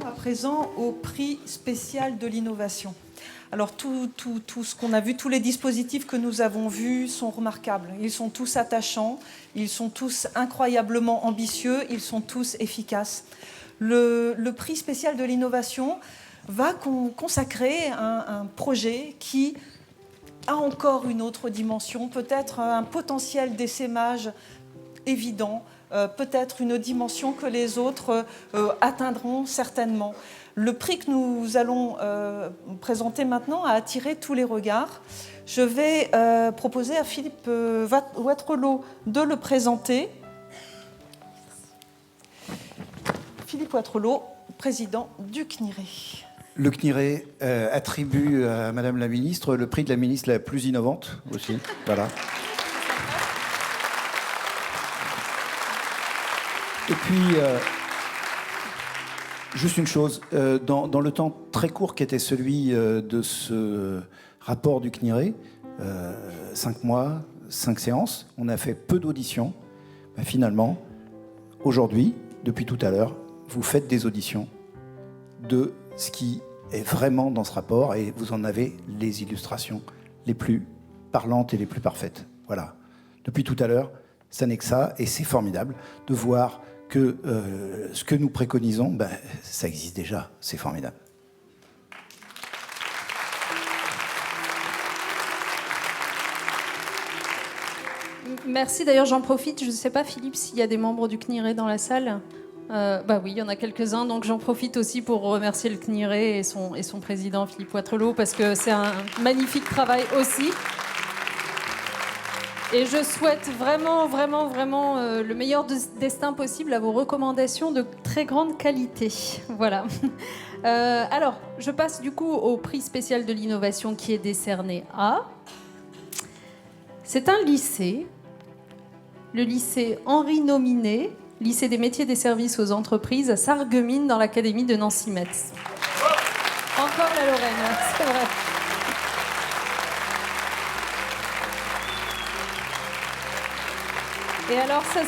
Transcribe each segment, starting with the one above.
À présent au prix spécial de l'innovation. Alors tout ce qu'on a vu, tous les dispositifs que nous avons vus sont remarquables. Ils sont tous attachants, ils sont tous incroyablement ambitieux, ils sont tous efficaces. Le prix spécial de l'innovation va consacrer un projet qui a encore une autre dimension, peut-être un potentiel d'essaimage évident, peut-être une dimension que les autres atteindront certainement. Le prix que nous allons présenter maintenant a attiré tous les regards. Je vais proposer à Philippe Watrelot de le présenter. Philippe Watrelot, président du CNIRE. Le CNIRE attribue à Madame la Ministre le prix de la ministre la plus innovante aussi. Voilà. Et puis, juste une chose, dans le temps très court qui était celui de ce rapport du CNIRE, 5 mois, 5 séances, on a fait peu d'auditions. Ben, finalement, aujourd'hui, depuis tout à l'heure, vous faites des auditions de ce qui est vraiment dans ce rapport et vous en avez les illustrations les plus parlantes et les plus parfaites. Voilà. Depuis tout à l'heure, ça n'est que ça et c'est formidable de voir que ce que nous préconisons, ben, ça existe déjà. C'est formidable. Merci. D'ailleurs, j'en profite. Je ne sais pas, Philippe, s'il y a des membres du CNIRE dans la salle. Bah oui, il y en a quelques-uns. Donc, j'en profite aussi pour remercier le CNIRE et son président, Philippe Watrelot, parce que c'est un magnifique travail aussi. Et je souhaite vraiment le meilleur destin possible à vos recommandations de très grande qualité. Voilà. Alors, je passe du coup au prix spécial de l'innovation qui est décerné à... C'est un lycée, le lycée Henri Nominé, lycée des métiers des services aux entreprises à Sarreguemines dans l'académie de Nancy-Metz. Encore la Lorraine, c'est vrai. Et alors, ça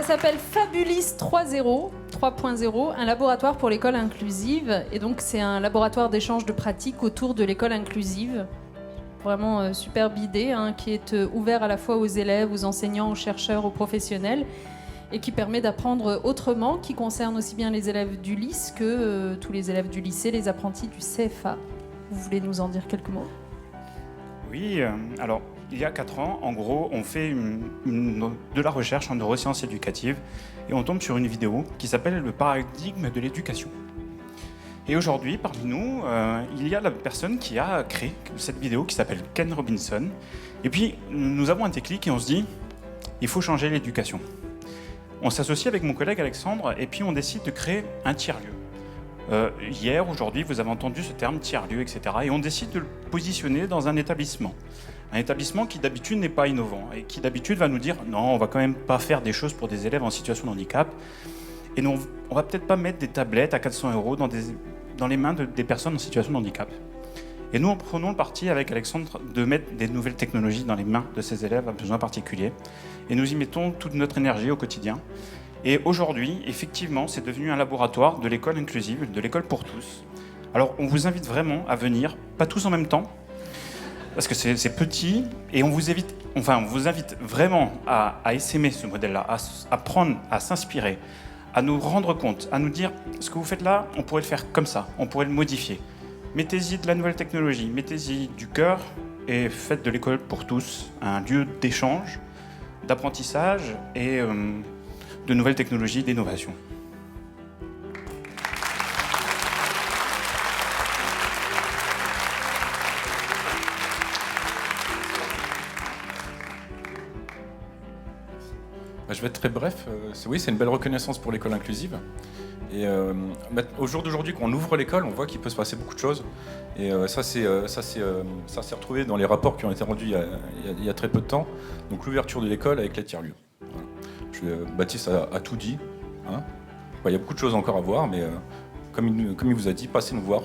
s'appelle Fabulis 3.0, un laboratoire pour l'école inclusive. Et donc, c'est un laboratoire d'échange de pratiques autour de l'école inclusive. Vraiment superbe idée, hein, qui est ouvert à la fois aux élèves, aux enseignants, aux chercheurs, aux professionnels, et qui permet d'apprendre autrement, qui concerne aussi bien les élèves du LIS que tous les élèves du lycée, les apprentis du CFA. Vous voulez nous en dire quelques mots ? Oui, alors... Il y a 4 ans, en gros, on fait de la recherche en neurosciences éducatives et on tombe sur une vidéo qui s'appelle « Le paradigme de l'éducation ». Et aujourd'hui, parmi nous, il y a la personne qui a créé cette vidéo qui s'appelle Ken Robinson. Et puis, nous avons un déclic et on se dit « Il faut changer l'éducation ». On s'associe avec mon collègue Alexandre et puis on décide de créer un tiers-lieu. Hier, aujourd'hui, vous avez entendu ce terme tiers-lieu, etc. Et on décide de le positionner dans un établissement. Un établissement qui d'habitude n'est pas innovant et qui d'habitude va nous dire « Non, on va quand même pas faire des choses pour des élèves en situation de handicap. » Et nous, on va peut-être pas mettre des tablettes à 400 € dans les mains des personnes en situation de handicap. Et nous, prenons le parti avec Alexandre de mettre des nouvelles technologies dans les mains de ces élèves à besoins particuliers. Et nous y mettons toute notre énergie au quotidien. Et aujourd'hui, effectivement, c'est devenu un laboratoire de l'école inclusive, de l'école pour tous. Alors, on vous invite vraiment à venir, pas tous en même temps, parce que c'est petit, et on vous invite vraiment à essaimer ce modèle-là, à apprendre, à s'inspirer, à nous rendre compte, à nous dire ce que vous faites là, on pourrait le faire comme ça, on pourrait le modifier. Mettez-y de la nouvelle technologie, mettez-y du cœur et faites de l'école pour tous un lieu d'échange, d'apprentissage et de nouvelles technologies, d'innovation. Je vais être très bref. Oui, c'est une belle reconnaissance pour l'école inclusive. Et au jour d'aujourd'hui, quand on ouvre l'école, on voit qu'il peut se passer beaucoup de choses. Et ça s'est retrouvé dans les rapports qui ont été rendus il y a très peu de temps. Donc l'ouverture de l'école avec les tiers-lieux. Voilà. Baptiste a tout dit. Hein. Il y a beaucoup de choses encore à voir, mais comme il vous a dit, passez nous voir